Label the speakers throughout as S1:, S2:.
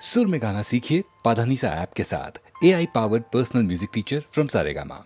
S1: सुर में गाना सीखिए पाधानीसा ऐप के साथ। AI powered personal music teacher from Saregama.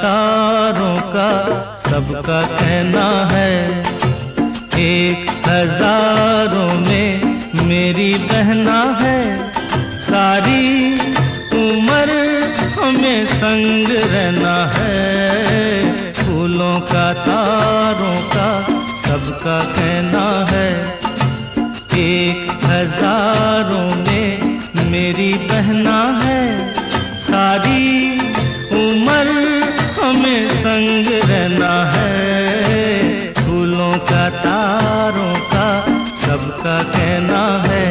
S2: तारों का सबका कहना है, एक हजारों में मेरी बहना है। सारी उम्र हमें संग रहना है, फूलों का तारों का सबका कहना है, एक हजारों में मेरी बहना है। सारी उम्र हमें संग रहना है, फूलों का तारों का सबका कहना है।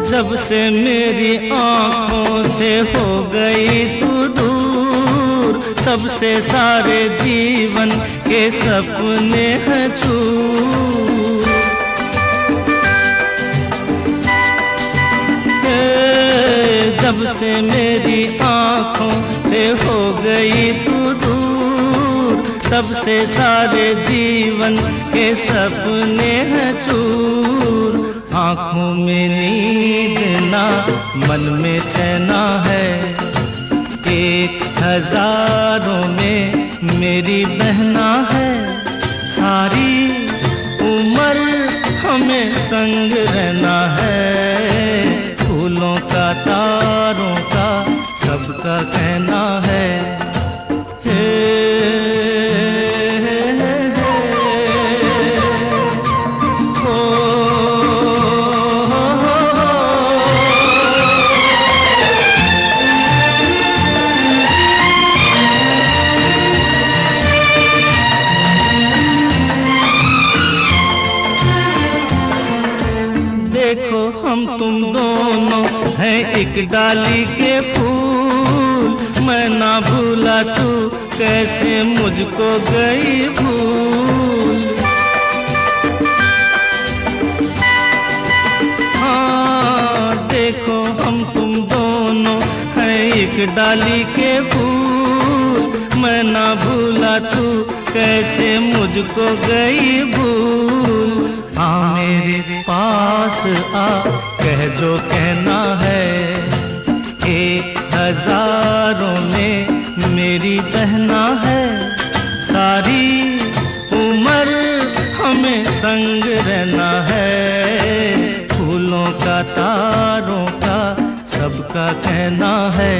S2: जब से मेरी आँखों से हो गई तू दूर, तब से सारे जीवन के सपने हैं चूर। जब से मेरी आँखों से हो गई तू दूर, तब से सारे जीवन के सपने हैं चूर। आँखों में नींद ना, मन में चैना है, एक हजारों में मेरी बहना है। सारी उम्र हमें संग रहना है, फूलों का तारों का सबका कहना है। देखो हम तुम दोनों हैं एक डाली के फूल, मैं ना भूला तू कैसे मुझको गई भूल। हाँ देखो हम तुम दोनों हैं एक डाली के फूल, मैं ना भूला तू कैसे मुझको गई भूल। हाँ मेरे पास आ, कह जो कहना है, एक हजारों में मेरी बहना है। सारी उम्र हमें संग रहना है, फूलों का तारों का सबका कहना है।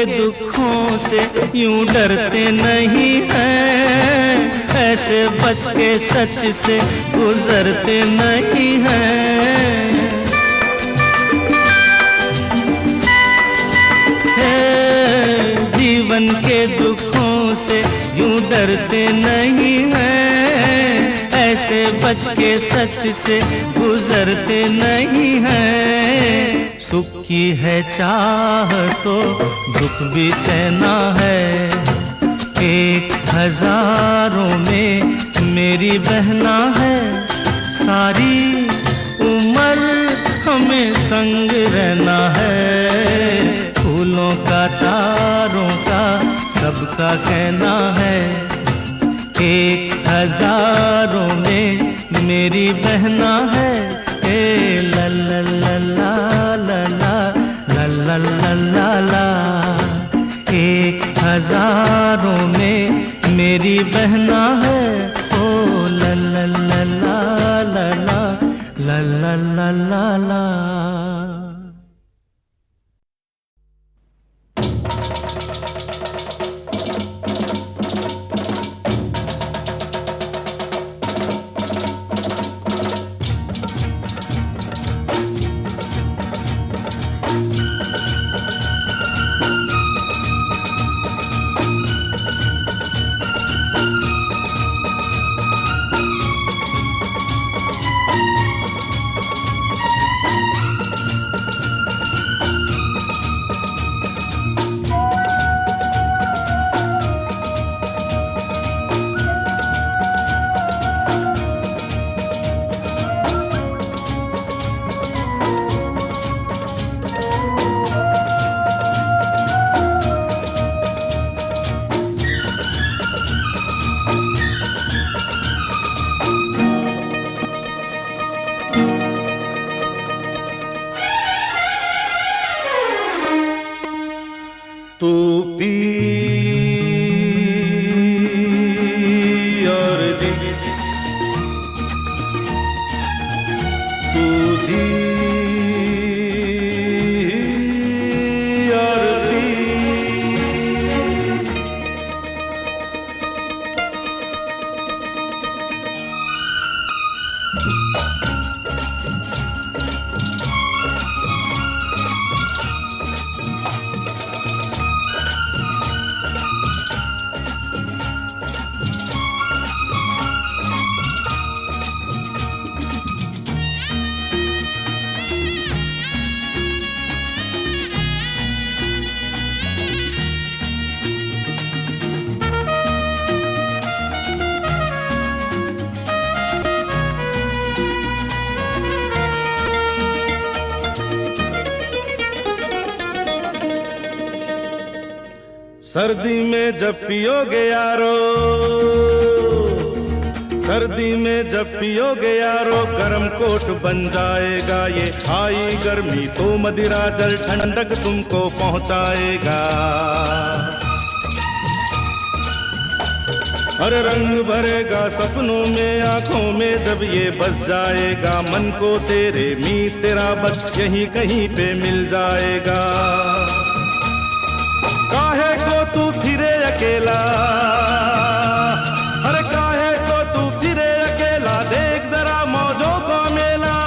S2: दुखों से यूं डरते नहीं हैं, ऐसे बच के सच से गुजरते नहीं हैं। जीवन के दुखों से यूं डरते नहीं हैं, ऐसे बच के सच से गुजरते नहीं हैं। सुख की है चाह तो दुख भी सहना है, एक हजारों में मेरी बहना है। सारी उम्र हमें संग रहना है, फूलों का तारों का सबका कहना है, एक हजारों में मेरी बहना है। ला ला ला ला ला ला ला ला ला ला, एक हजारों में मेरी बहना है। ओ ला ला ला ला ला ला ला ला ला ला।
S3: तू पी और जी, तू जी और पी। सर्दी में जब पियोगे यारो, सर्दी में जब पियोगे यारो, गरम कोट बन जाएगा ये। आई गर्मी तो मदिरा जल ठंडक तुमको पहुंचाएगा। अरे रंग भरेगा सपनों में, आंखों में जब ये बस जाएगा। मन को तेरे मीत तेरा बस यहीं कहीं पे मिल जाएगा। काहे को तू फिरे अकेला, अरे काहे को तू फिरे अकेला, देख जरा मौजों का मेला।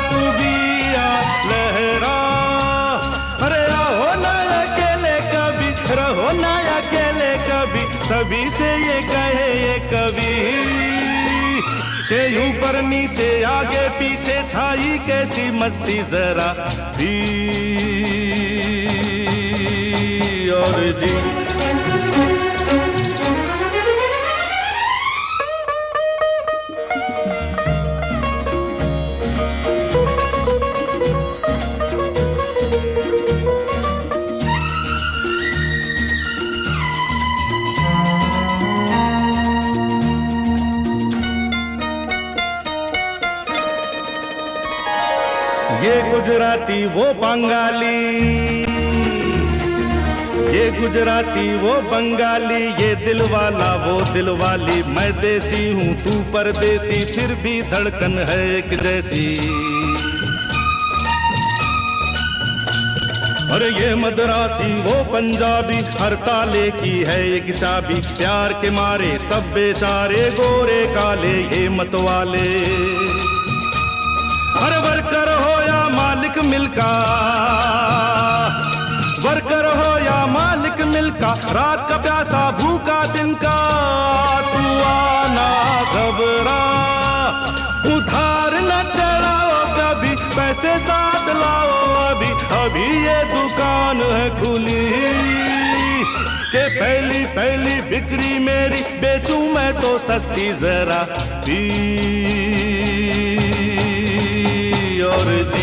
S3: तू भी आ लहरा, अरे रहो ना अकेले कभी, रहो ना अकेले कभी। सभी से ये कहे ये कवि के ऊपर नीचे आगे पीछे छाई कैसी मस्ती जरा भी और जी। ये गुजराती वो बंगाली, ये गुजराती वो बंगाली, ये दिल वाला वो दिल वाली। मैं देसी हूँ तू परदेसी, फिर भी धड़कन है एक जैसी। अरे ये मद्रासी वो पंजाबी, हर ताले की है एक चाबी। प्यार के मारे सब बेचारे गोरे काले ये मतवाले। अरे वर्कर हो या मालिक मिलका, वर्कर हो या मालिक मिलका, रात का प्यासा भूखा दिन का। तू आना घबरा, उधार न चढ़ाओ कभी, पैसे साथ लाओ अभी। अभी ये दुकान है खुली के पहली पहली बिक्री मेरी, बेचूं मैं तो सस्ती जरा भी और जी।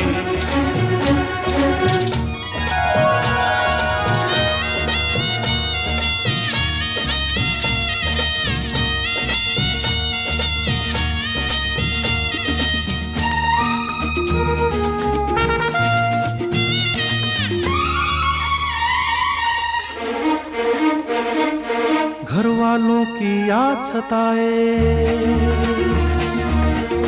S3: घर वालों की याद सताए,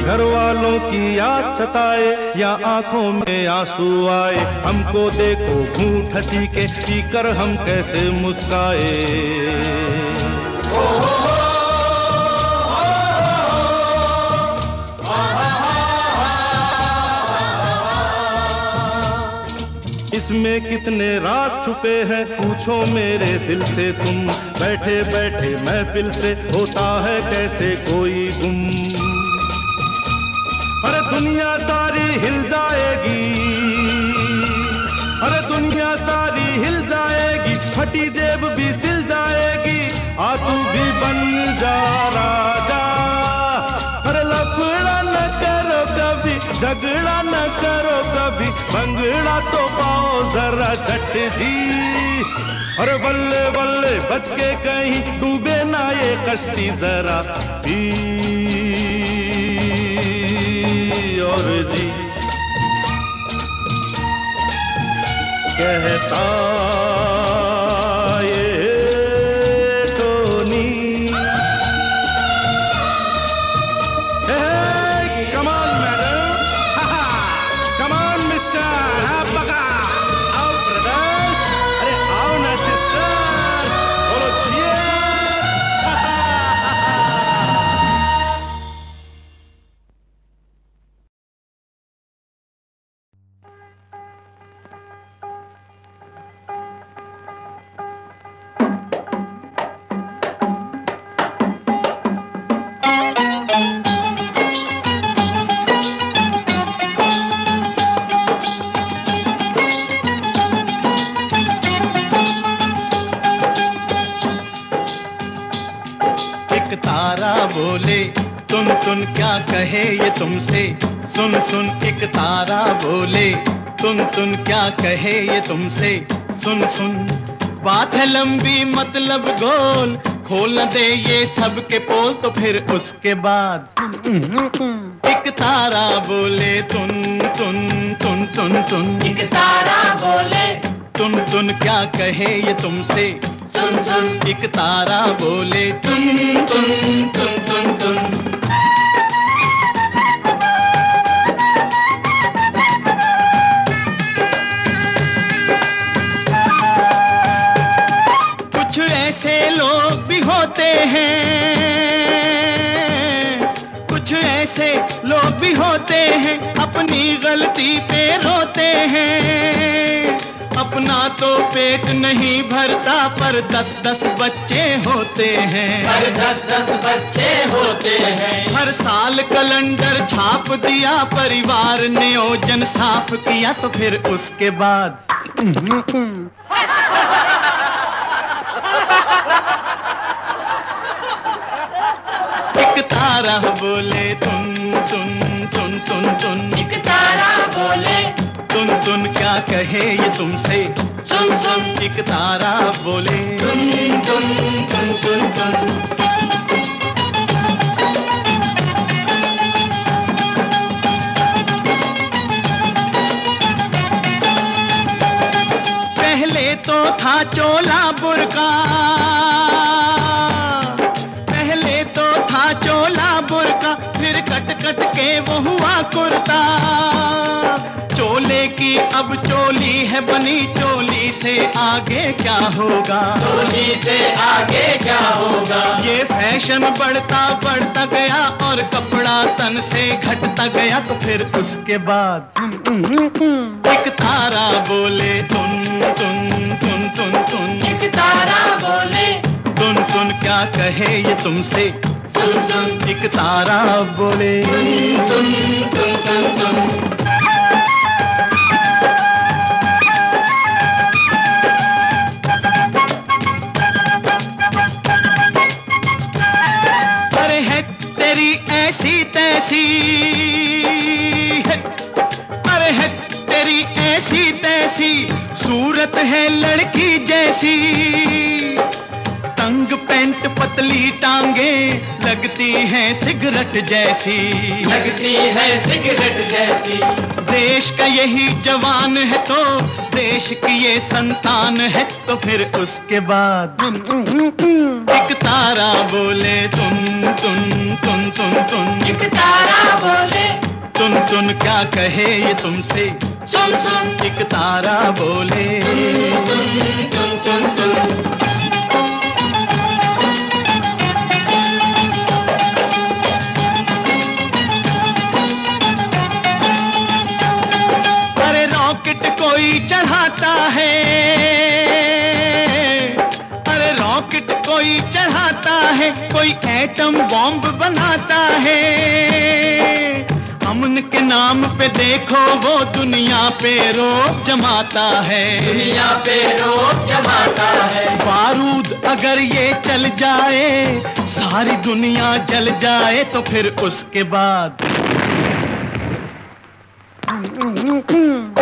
S3: घर वालों की याद सताए, या आंखों में आंसू आए। हमको देखो घूंट हंसी के, पीकर हम कैसे मुस्काए। इसमें कितने राज छुपे हैं, पूछो मेरे दिल से तुम। बैठे बैठे महफिल से होता है कैसे कोई गुम। अरे दुनिया सारी हिल जाएगी, अरे दुनिया सारी हिल जाएगी, फटी जेब भी सिल जाएगी। आ तू भी बन जा राजा, अरे लफड़ा न करो कभी, झगड़ा न करो कभी, भंगड़ा तो पाओ जरा झट जी। अरे बल्ले बल्ले बच के कहीं डूबे ना ये कश्ती जरा भी और जी। कहता
S4: तारा बोले तुन तुन क्या कहे ये तुमसे, सुन सुन एक तारा बोले तुन तुन क्या कहे ये तुमसे, सुन सुन। बात है लंबी मतलब गोल, खोल न दे ये सब के पोल, तो फिर उसके बाद एक तारा बोले तुन तुन तुन तुन तुन।
S5: एक तारा बोले
S4: तुन तुन क्या कहे ये तुमसे,
S5: सुन सुन।
S4: एक तारा बोले तुन तुन तुन तुन तुन। कुछ ऐसे लोग भी होते हैं, कुछ ऐसे लोग भी होते हैं, अपनी गलती पे रोते हैं। अपना तो पेट नहीं भरता पर 10-10 बच्चे होते हैं,
S5: पर 10-10 बच्चे होते हैं।
S4: हर साल कैलेंडर छाप दिया, परिवार नियोजन साफ किया, तो फिर उसके बाद एक तारा बोले तुन तुन तुन तुन तुन।
S5: एक तारा बोले
S4: तुन तुन क्या कहे ये तुमसे,
S5: सुन सुन।
S4: एक तारा बोले
S5: तुन तुन तुन तुन तुन।
S4: पहले तो था चोला बुर्का, पहले तो था चोला बुर्का, फिर कट कट के वो हुआ कुर्ता। चोले की अब चोली है बनी, चोली से आगे क्या होगा,
S5: चोली से आगे क्या होगा।
S4: ये फैशन बढ़ता बढ़ता गया और कपड़ा तन से घटता गया, तो फिर उसके बाद एक तारा बोले तुन तुन तुन तुन तुन।
S5: एक तारा बोले
S4: तुन तुन क्या कहे ये तुमसे,
S5: सुन सुन।
S4: एक तारा बोले
S5: तुन तुन तुन तुन।
S4: अरे है तेरी ऐसी तैसी, अरे है तेरी ऐसी तैसी, सूरत है लड़की जैसी। तंग पैंट पतली टांगे, लगती है सिगरेट जैसी,
S5: लगती है सिगरेट जैसी।
S4: देश का यही जवान है तो देश की ये संतान है, तो फिर उसके बाद एक तारा बोले तुन तुन तुन तुन तुन।
S5: एक तारा बोले
S4: तुन तुन क्या कहे ये तुमसे,
S5: सुन सुन।
S4: एक तारा बोले
S5: तुन तुन तुन तुन।
S4: अरे रॉकेट कोई चढ़ाता है, अरे रॉकेट कोई चढ़ाता है, कोई एटम बॉम्ब बनाता है। अमन के नाम पे देखो वो दुनिया पे रोब जमाता है,
S5: दुनिया पे रोक जमाता है।
S4: बारूद अगर ये चल जाए, सारी दुनिया जल जाए, तो फिर उसके बाद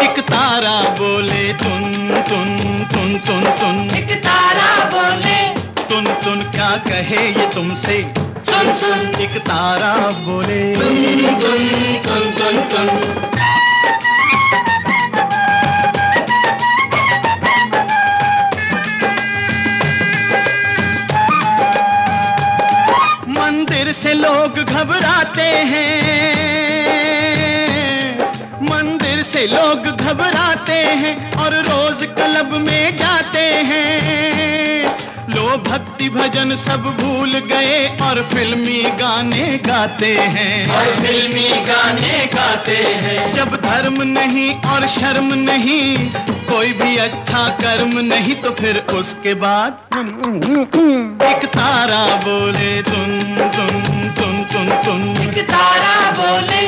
S4: एक तारा बोले तुन तुन तुन तुन तुन।
S5: एक तारा बोले
S4: तुन तुन क्या कहे ये तुमसे,
S5: सुन सुन।
S4: एक तारा बोले
S5: तुन तुन तुन तुन तुन।
S4: मंदिर से लोग घबराते हैं, मंदिर से लोग घबराते हैं और रोज क्लब में जाते हैं। लोग भक्ति भजन सब भूल गए और फिल्मी गाने गाते हैं,
S5: और फिल्मी गाने गाते हैं।
S4: जब धर्म नहीं और शर्म नहीं, कोई भी अच्छा कर्म नहीं, तो फिर उसके बाद एक तारा बोले तुन तुन तुन तुन तुन।
S5: एक तारा बोले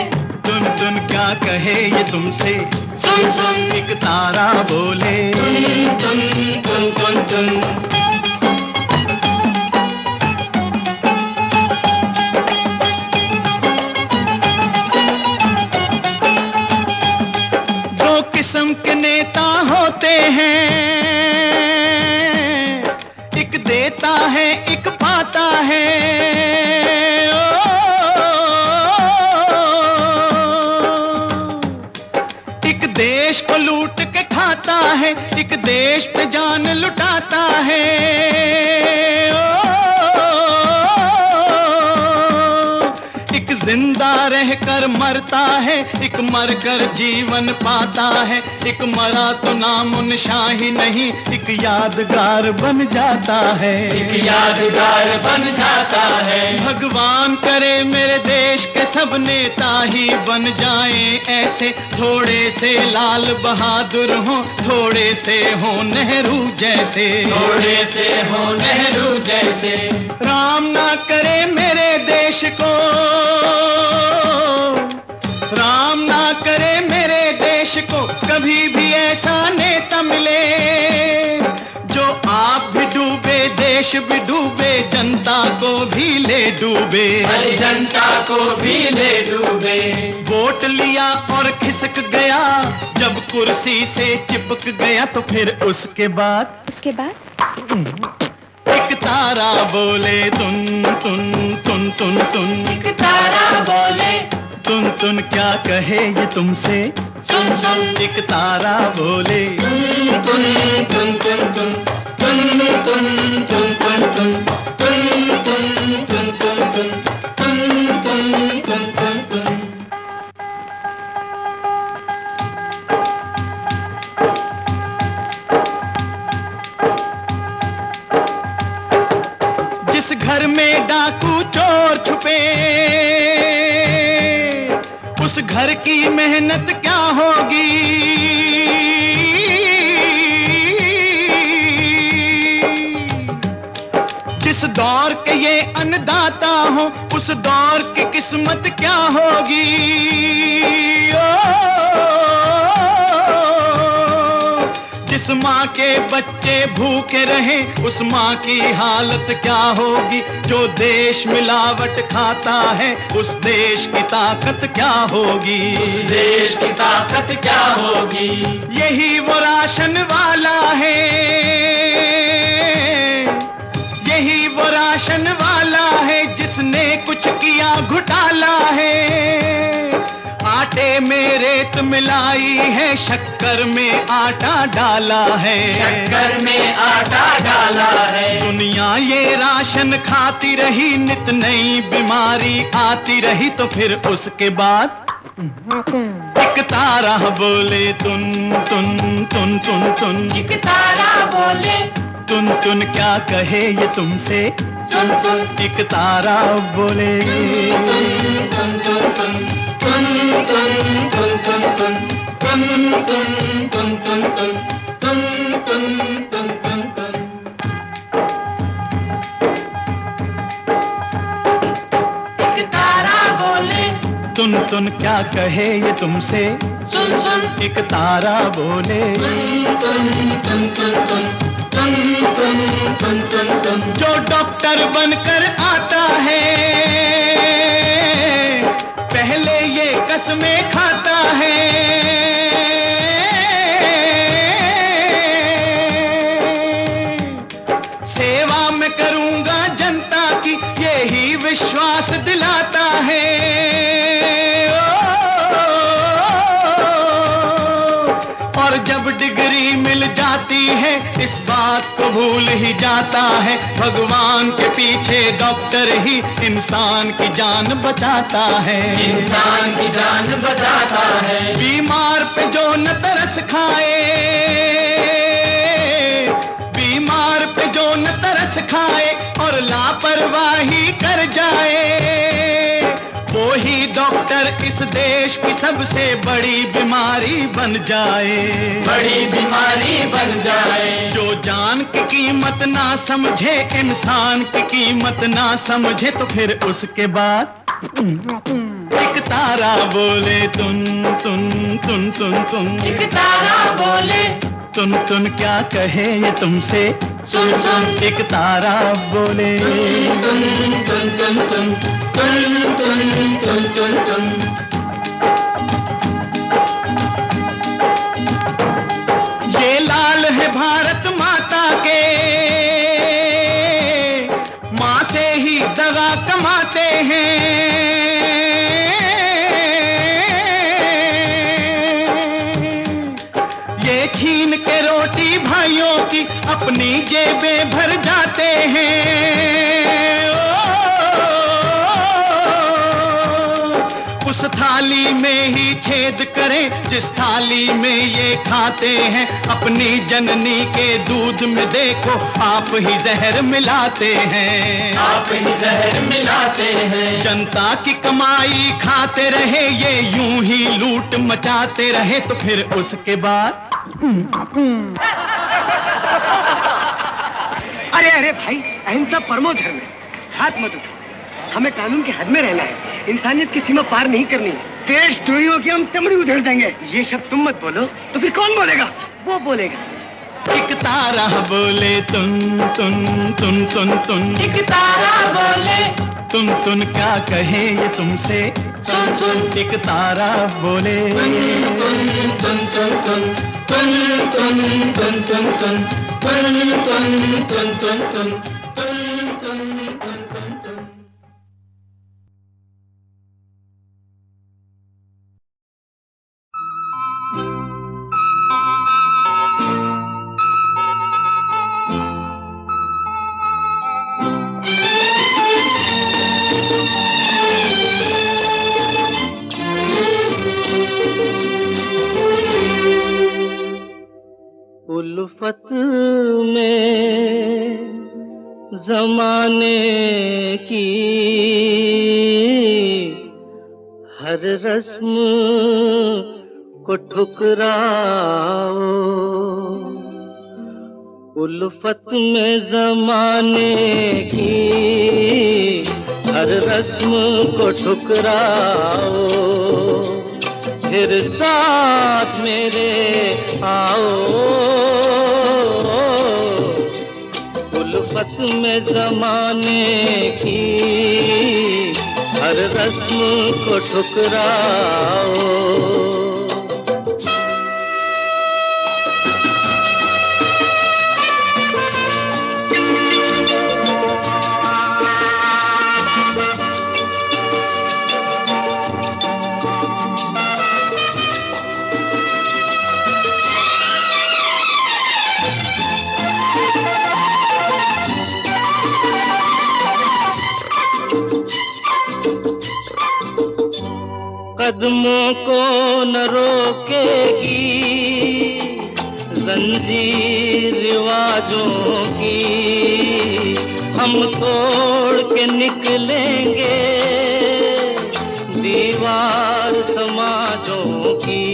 S4: तुन तुन क्या कहे ये तुमसे,
S5: सुन सुन।
S4: एक तारा बोले
S5: तुन तुन तुन तुन तुन।
S4: लुटाता है। एक जिंदा रहकर मरता है, एक मरकर जीवन पाता है, एक मरा तो नामो निशान ही नहीं, एक यादगार बन जाता है,
S5: एक यादगार बन जाता है।
S4: भगवान करे मेरे देश के सब नेता ही बन जाएं ऐसे, थोड़े से लाल बहादुर हो, थोड़े से हो नेहरू जैसे,
S5: थोड़े से हो नेहरू जैसे।
S4: राम ना करे मेरे देश को, राम ना करे मेरे देश को कभी भी ऐसा नेता मिले, जो आप भी डूबे देश भी डूबे, जनता को भी ले डूबे,
S5: हर जनता को भी ले डूबे।
S4: वोट लिया और खिसक गया, जब कुर्सी से चिपक गया तो फिर उसके बाद एक तारा बोले तुन तुन तुन तुन तुन,
S5: एक तारा बोले
S4: तुन तुन क्या कहे ये तुमसे,
S5: सुन सुन।
S4: एक तारा बोले
S5: तुन तुन तुन तुन तुन तुन तुन तुन तुन तुन तुन तुन तुन तुन तुन तुन तुन तुन तुन।
S4: जिस घर में डाकू चोर छुपे, उस घर की मेहनत क्या होगी, जिस दौर के ये अन्नदाता हो, उस दौर की किस्मत क्या होगी। जिस माँ के बच्चे भूखे रहे, उस माँ की हालत क्या होगी। जो देश मिलावट खाता है, उस देश की ताकत क्या होगी,
S5: उस देश की ताकत क्या होगी।
S4: यही वो राशन वाला है, यही वो राशन वाला है, जिसने कुछ किया घोटाला है। आटे में रेत मिलाई है, शक्कर में आटा डाला है,
S5: शक्कर में आटा डाला है।
S4: दुनिया ये राशन खाती रही, नित नई बीमारी आती रही, तो फिर उसके बाद एक तारा बोले तुन तुन तुन तुन तुन,
S5: एक तारा बोले
S4: तुन तुन क्या कहे ये तुमसे,
S5: सुन सुन।
S4: एक तारा बोले
S5: तुन तुन तुन तुन तुन तुन तुन तुन तुन तुन तुन तुन तुन तुन तुन तुन तुन तुन। एक तारा बोले
S4: तुन तुन क्या कहे ये तुमसे,
S5: सुन सुन।
S4: एक तारा बोले
S5: तुन तुन तुन तुन तुन तुन तुन तुन तुन।
S4: जो डॉक्टर बनकर आता है, पहले ये कसमें खाता है, सेवा में करूंगा जनता की, यही विश्वास दिलाता है। और जब डिग्री मिल जाती है, इस बात को भूल ही जाता है, भगवान के पीछे डॉक्टर ही इंसान की जान बचाता है,
S5: इंसान की जान बचाता है।
S4: बीमार पे जो न तरस खाए, बीमार पे जो न तरस खाए और लापरवाही कर जाए, वो ही डॉक्टर इस देश की सबसे बड़ी बीमारी बन जाए,
S5: बड़ी बीमारी बन जाए।
S4: जो जान की कीमत ना समझे, इंसान की कीमत ना समझे, तो फिर उसके बाद एक तारा बोले तुन तुन तुन तुन तुन,
S5: एक तारा बोले
S4: तुन तुन क्या कहे ये तुमसे,
S5: सुन सुन।
S4: एक तारा बोले
S5: तुन तुन तुन तुन तुन तुन तुन तुन तुन।
S4: ये लाल है भारत माता के, माँ से ही दगा कमाते हैं। ये छीन के रोटी भाइयों की अपनी जेबें भर जाते हैं। उस थाली में ही छेद करें जिस थाली में ये खाते हैं। अपनी जननी के दूध में देखो आप ही जहर मिलाते हैं,
S5: आप ही जहर मिलाते हैं।
S4: जनता की कमाई खाते रहे ये, यूं ही लूट मचाते रहे, तो फिर उसके बाद
S6: अरे अरे भाई, अहिंसा परमो धर्म है, हाथ मत उठाओ। हमें कानून के हद में रहना है, इंसानियत की सीमा पार नहीं करनी है। देशद्रोहियों की हम चमड़ी उधेड़ देंगे। ये शब्द तुम मत बोलो तो फिर कौन बोलेगा? वो बोलेगा।
S4: एक तारा बोले तुन तुन तुन तुन तुन,
S5: एक तारा बोले
S4: तुन क्या कहे ये तुमसे,
S5: सुन सुन।
S4: एक तारा बोले
S5: तुन तुन तुन तुन तुन तुन तुन तुन तुन तुन तुन तुन तुन तुन तुन तुन तुन तुन तुन।
S2: उल्फत में ज़माने की हर रस्म को ठुकराओ। उल्फत में ज़माने की हर रस्म को ठुकराओ, फिर साथ मेरे आओ। उल्फत में ज़माने की हर रस्म को ठुकराओ। कदमों को न रोकेगी जंजीर रिवाजों की, हम तोड़ के निकलेंगे दीवार समाजों की।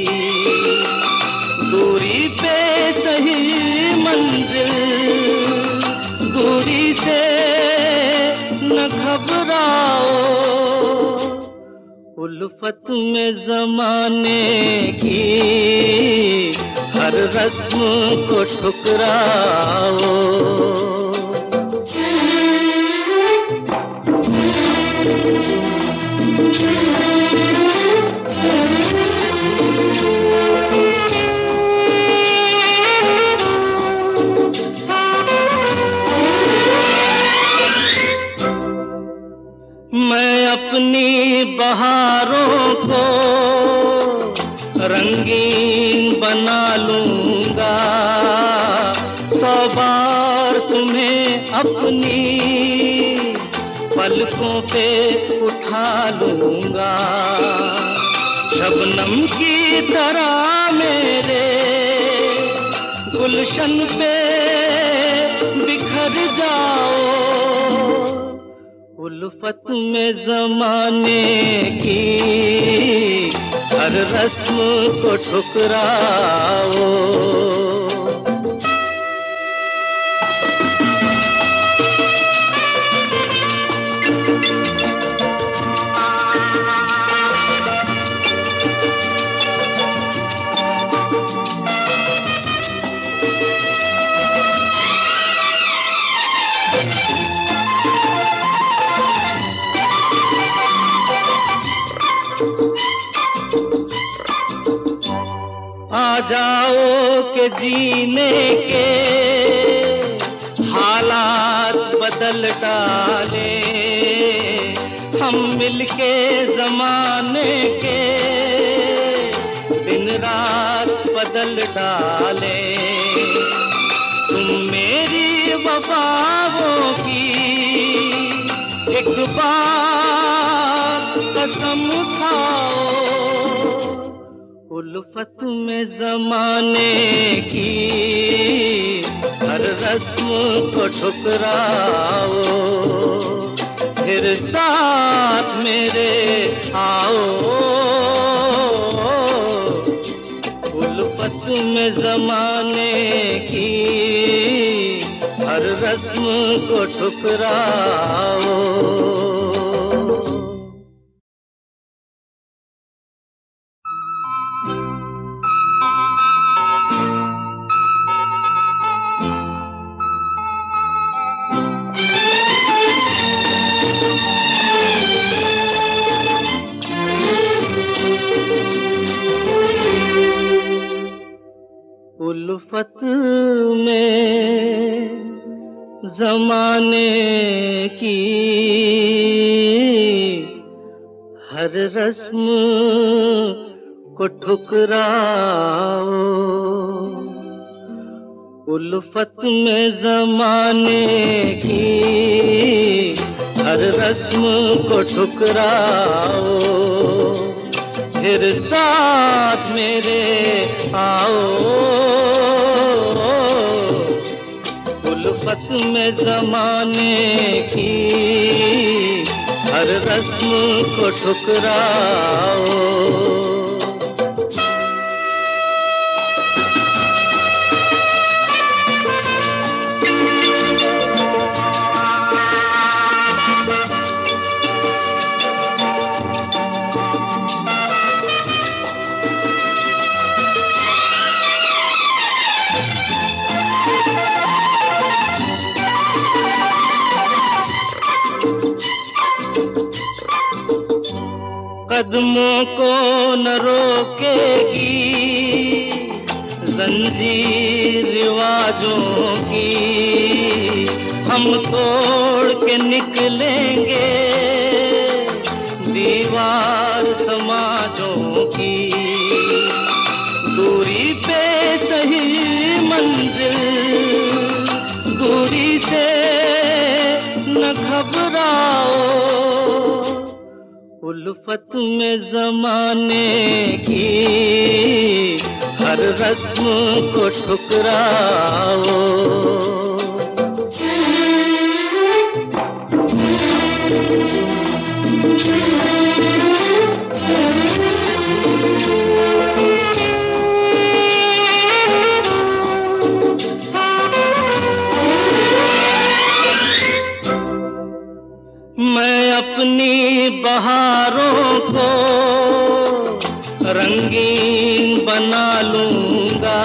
S2: दूरी पे सही मंजिल, दूरी से न घबराओ। उल्फत में ज़माने की हर रस्म को ठुकराओ। मैं अपनी बहारों को रंगीन बना लूंगा, 100 बार तुम्हें अपनी पलकों पे उठा लूंगा। शबनम की तरह मेरे गुलशन पे बिखर जाओ। उल्फत में ज़माने की हर रस्म को ठुकराओ। आ जाओ के जीने के हालात बदल डाले, हम मिलके ज़माने के दिन रात बदल डाले। तुम मेरी वफाओं की एक बार कसम खाओ, उल्फत में ज़माने की हर रस्म को ठुकराओ, फिर साथ मेरे आओ, उल्फत में ज़माने की हर रस्म को ठुकराओ। उल्फत में ज़माने की हर रस्म को ठुकराओ, उल्फत में ज़माने की हर रस्म को ठुकराओ, फिर साथ मेरे आओ, उल्फत में ज़माने की हर रस्म को ठुकराओ। कदमों को न रोकेगी जंजीर रिवाजों की, हम तोड़ के निकलेंगे दीवार समाजों की, दूरी पे सही मंजिल, दूरी से न घबराओ, उल्फत में ज़माने की हर रस्म को ठुकराओ। मैं अपनी बहारों को रंगीन बना लूंगा,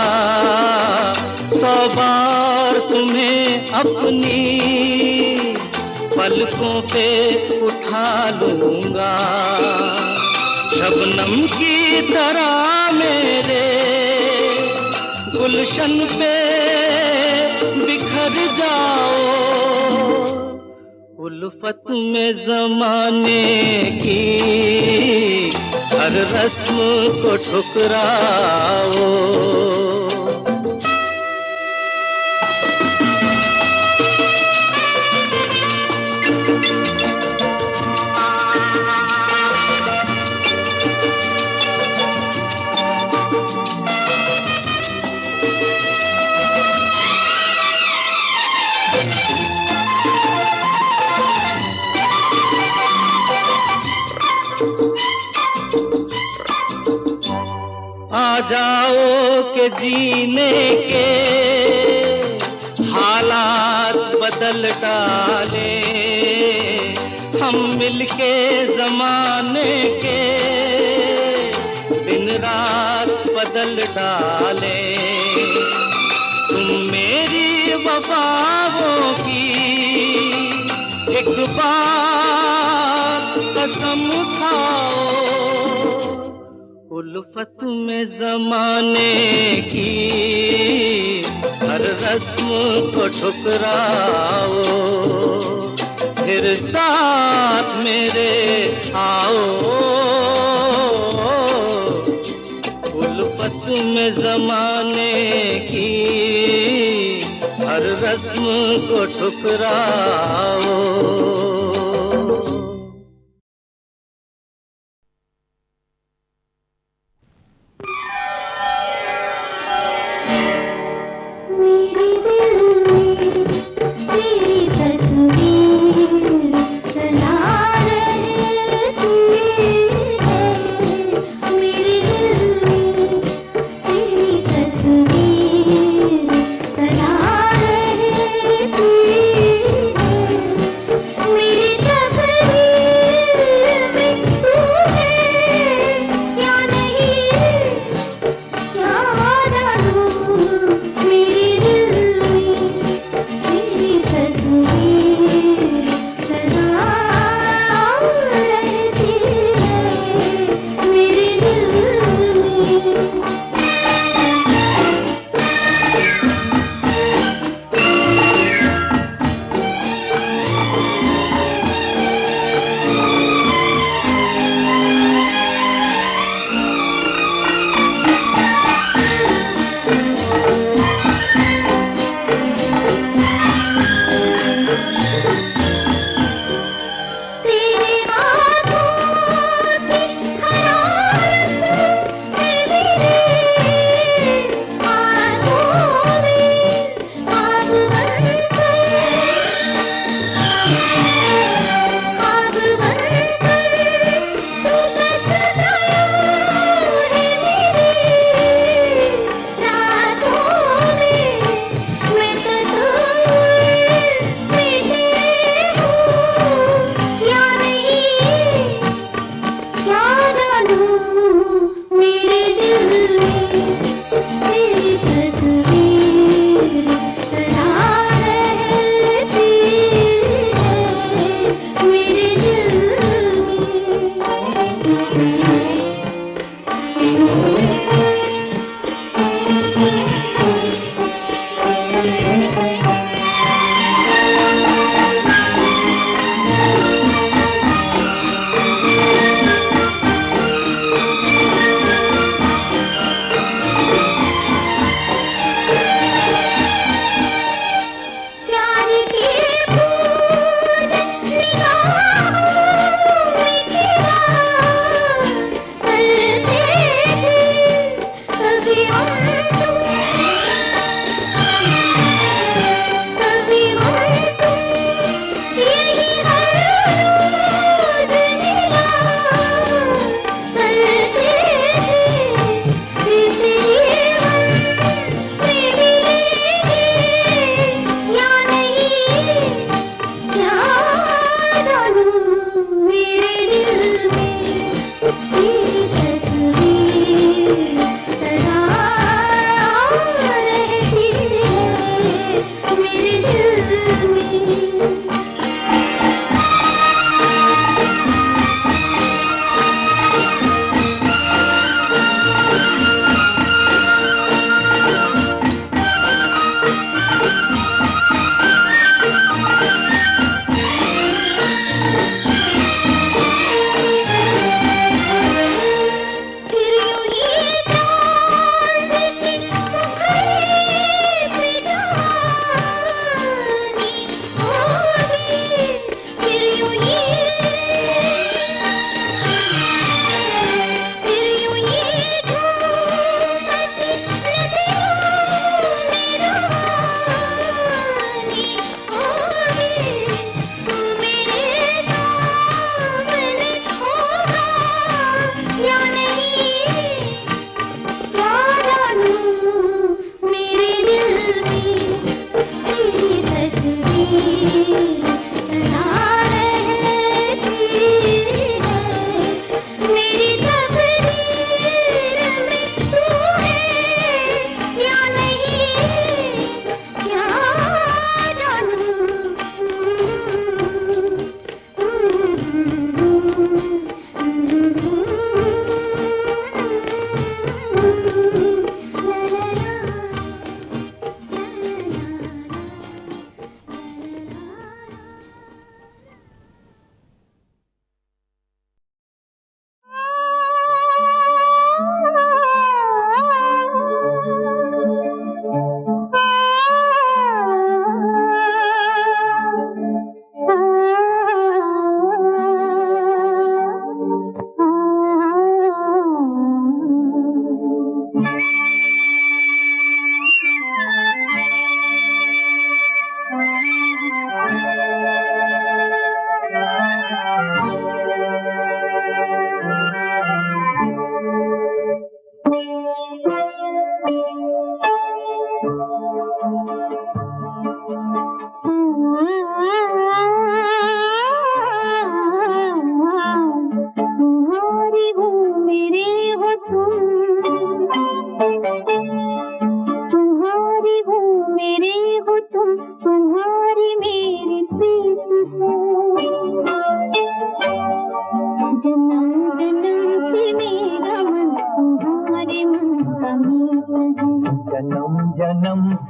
S2: 100 बार तुम्हें अपनी पलकों पे उठा लूंगा, शबनम की तरह मेरे गुलशन पे बिखर जाओ, उल्फत में ज़माने की हर रस्म को ठुकराओ। आ जाओ के जीने के हालात बदल डाले, हम मिलके ज़माने के दिन रात बदल डाले, तुम मेरी वफाओं की एक बार कसम खाओ, उल्फत में ज़माने की हर रस्म को ठुकराओ, फिर साथ मेरे आओ, उल्फत में ज़माने की हर रस्म को ठुकराओ।
S7: मेरे दिल में तेरी तस्वीर सदा रहती है। मेरे दिल में तेरी तस्वीर सदा रहती है। मेरे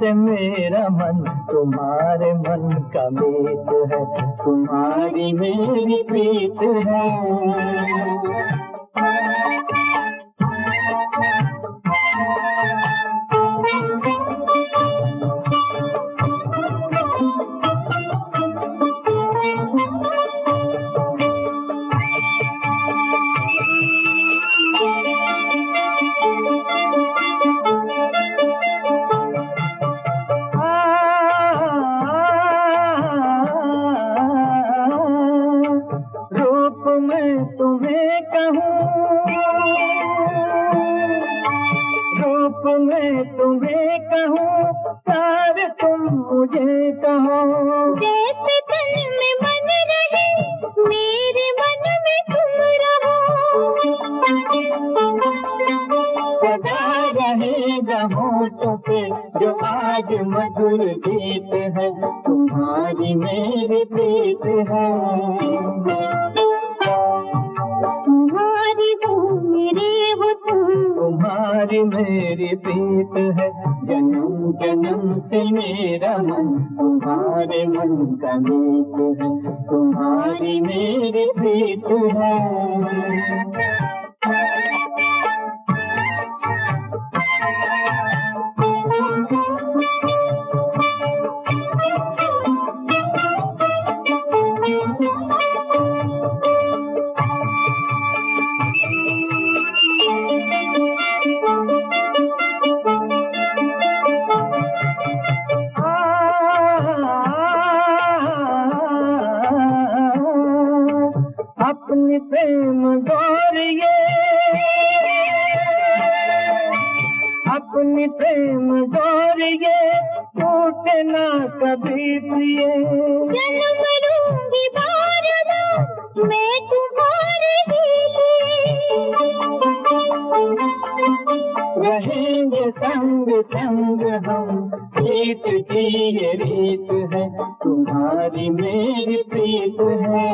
S8: से मेरा मन तुम्हारे मन का मीत है, तुम्हारी मेरी प्रीत है। जो आज मधुर गीत है, तुम्हारी मेरी प्रीत है। तुम्हारी हो मेरे हो तुम, तुम्हारी मेरी प्रीत है। जन्म जन्म से मेरा मन तुम्हारे मन का मीत है, तुम्हारी मेरी प्रीत है। अपनी प्रेम डोरिए, अपनी प्रेम डोरिए टूटे ना कभी प्रिय। जन्म लूंगी बार बार मैं तुम्हारे रहेंगे संग संग हम, प्रीत की ये रीत है, तुम्हारी मेरी प्रीत है।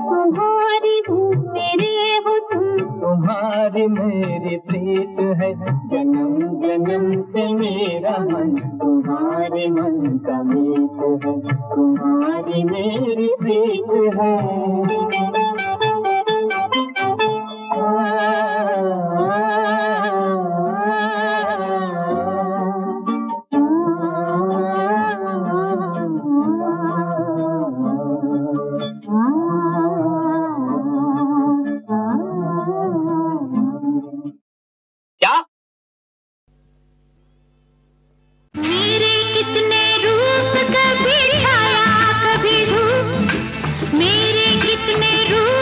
S8: तुम्हारी हो मेरे हो तुम, तुम्हारी मेरी प्रीत है। जन्म जन्म से मेरा मन तुम्हारे मन का मीत है, तुम्हारी मेरी प्रीत है।
S7: मेरे कितने रूप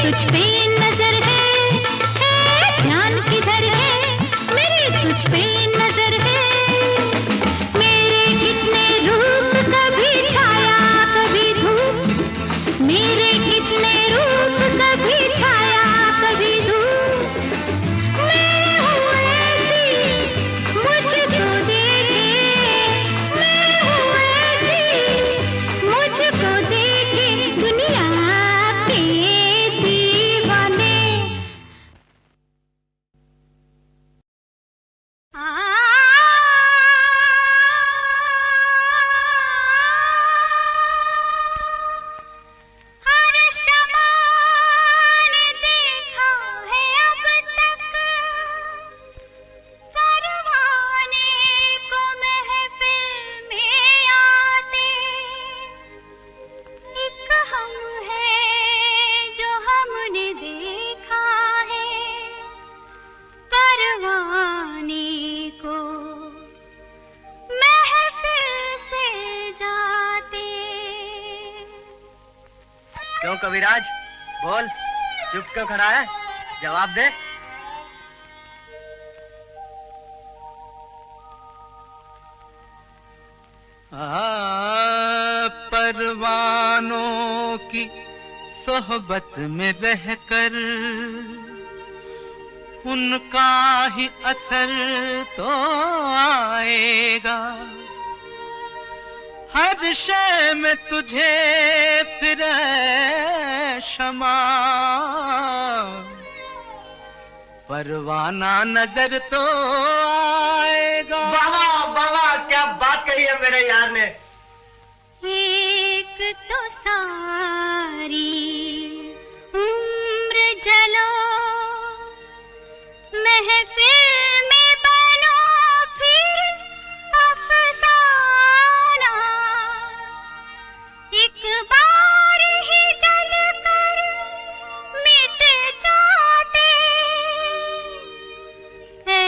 S7: तुझ पे नजर है, ध्यान किधर है, मेरी तुझ पे नजर है। मेरे कितने रूप कभी छाया कभी धूप, मेरे कितने रूप कभी छाया कभी धूप। मैं हूँ ऐसी मुझको देखे, मैं हूँ ऐसी मुझको देखे दुनिया के दीवाने। हर शमा ने देखा है अब तक, परवाने को महफिल में आते। एक हम है जो हमने देखा है, परवाने को महफिल से जाते।
S6: क्यों कविराज, बोल, चुप क्यों खड़ा है? जवाब दे।
S2: परवानों की सोहबत में रहकर उनका ही असर तो आएगा। हर शय में तुझे फिर शमा, परवाना नजर तो आएगा।
S6: बाबा बाबा, क्या बात कही है मेरे यार ने।
S7: एक तो सारी उम्र जलो, महफिल में बनो फिर अफसाना। एक बार ही जल कर मिट जाते, ऐ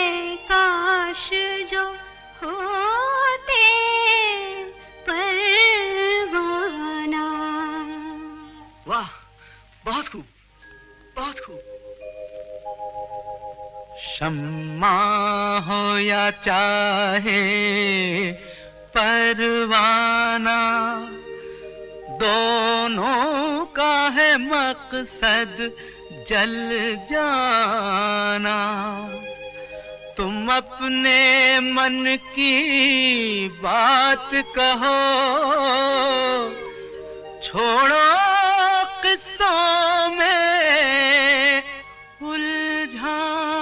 S7: काश जो होते परवाना।
S6: वाह, बहुत खूब, बहुत खूब।
S2: शम्मा हो या चाहे परवाना, दोनों का है मकसद जल जाना। तुम अपने मन की बात कहो, छोड़ो किस्सों में उलझाना।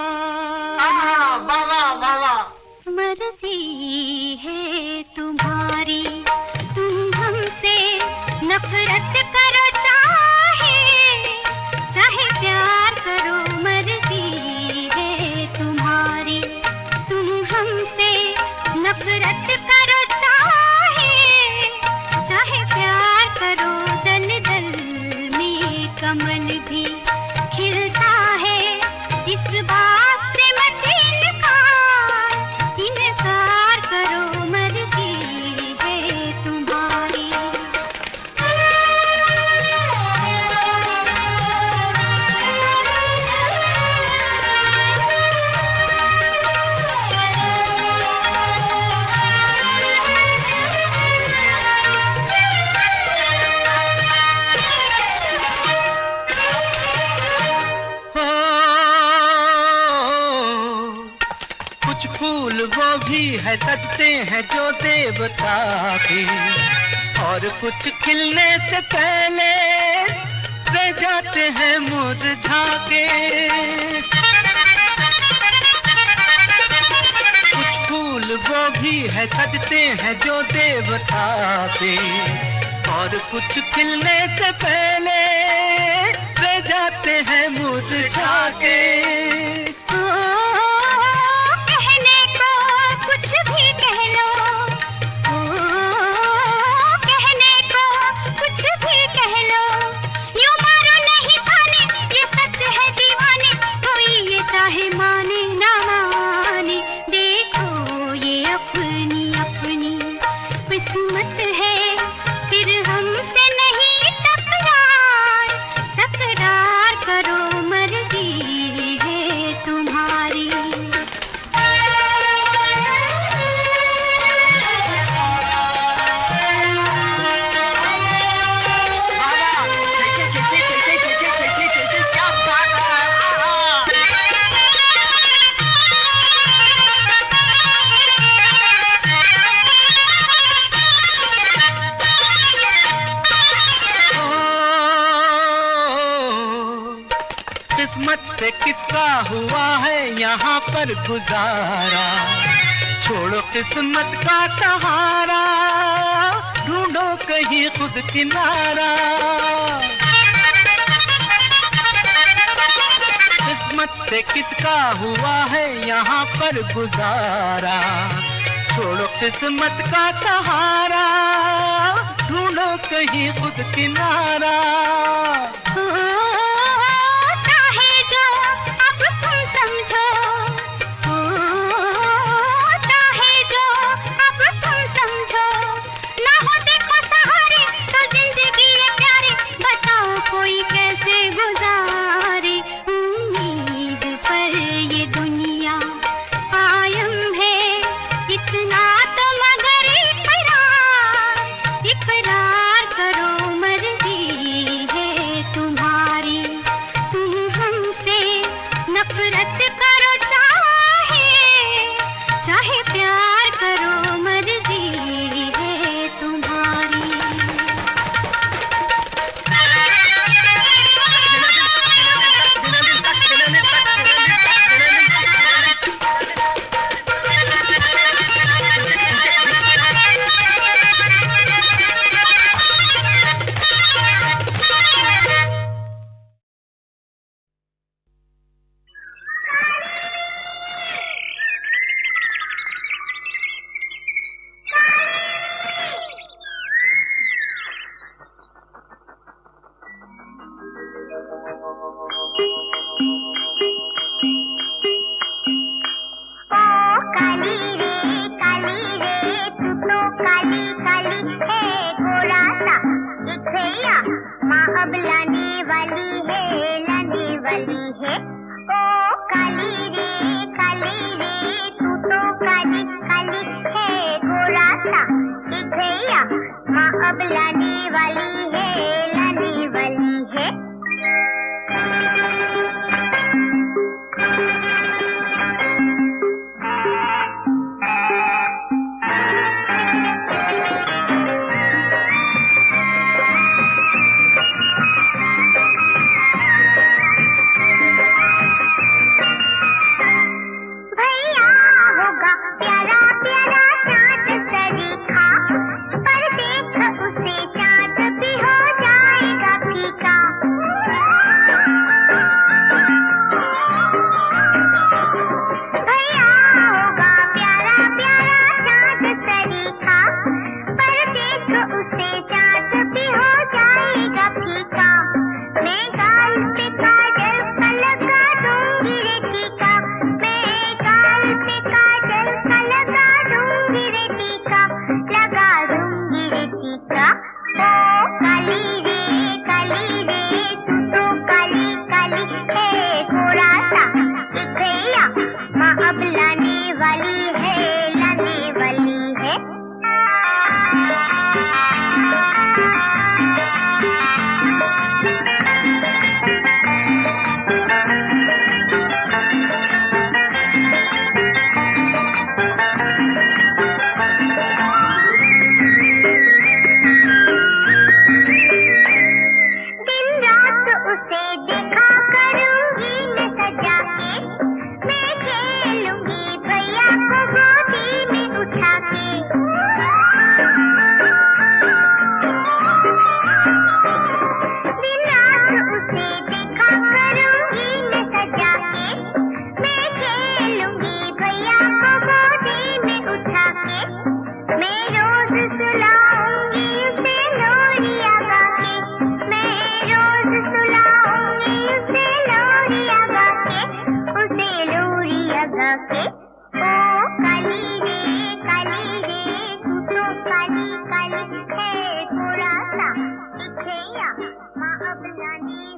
S6: बाबा बाबा,
S7: मर्जी है तुम्हारी, तुम हमसे नफरत करो चाहे चाहे प्यार करो। मर्जी है तुम्हारी, तुम हमसे नफरत करो चाहे चाहे प्यार करो। दल दल में कमल भी खिलता है, इस बात से मत इनकार करो। मर्जी है तुम्हारी।
S2: कुछ फूल वो भी है सजते हैं जो देवता के, और कुछ खिलने से पहले रह जाते हैं मुरझा के। कुछ फूल वो भी है सजते हैं जो देवता के, और कुछ खिलने से पहले रह जाते हैं मुरझा के।
S7: कहने को कुछ भी कह लो, कहने को कुछ भी कह लो, यूं मारो नहीं खाने, ये सच है दीवाने। कोई ये चाहे माने ना माने, देखो ये अपनी अपनी किस्मत है। फिर हमसे नहीं तकरार तकरार
S2: किस्मत से किसका हुआ है यहाँ पर गुजारा, छोड़ो किस्मत का सहारा, ढूंढो कहीं खुद किनारा। किस्मत से किसका हुआ है यहाँ पर गुजारा, छोड़ो किस्मत का सहारा, ढूंढो कहीं खुद किनारा।
S7: चाहे जो अब तुम समझो, चाहे जो अब तुम समझो, ना हो देखो सहारे तो जिंदगी ये प्यारे, बताओ कोई कैसे गुजारे। उम्मीद पर ये दुनिया कायम है, इतना तो मगर इकरार करो, मर्जी है तुम्हारी। तुम हमसे नफरत करो चाहे प्यार करो, मर्जी है तुम्हारी।
S9: माँ अब लाने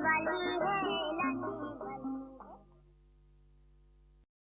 S9: वाली है।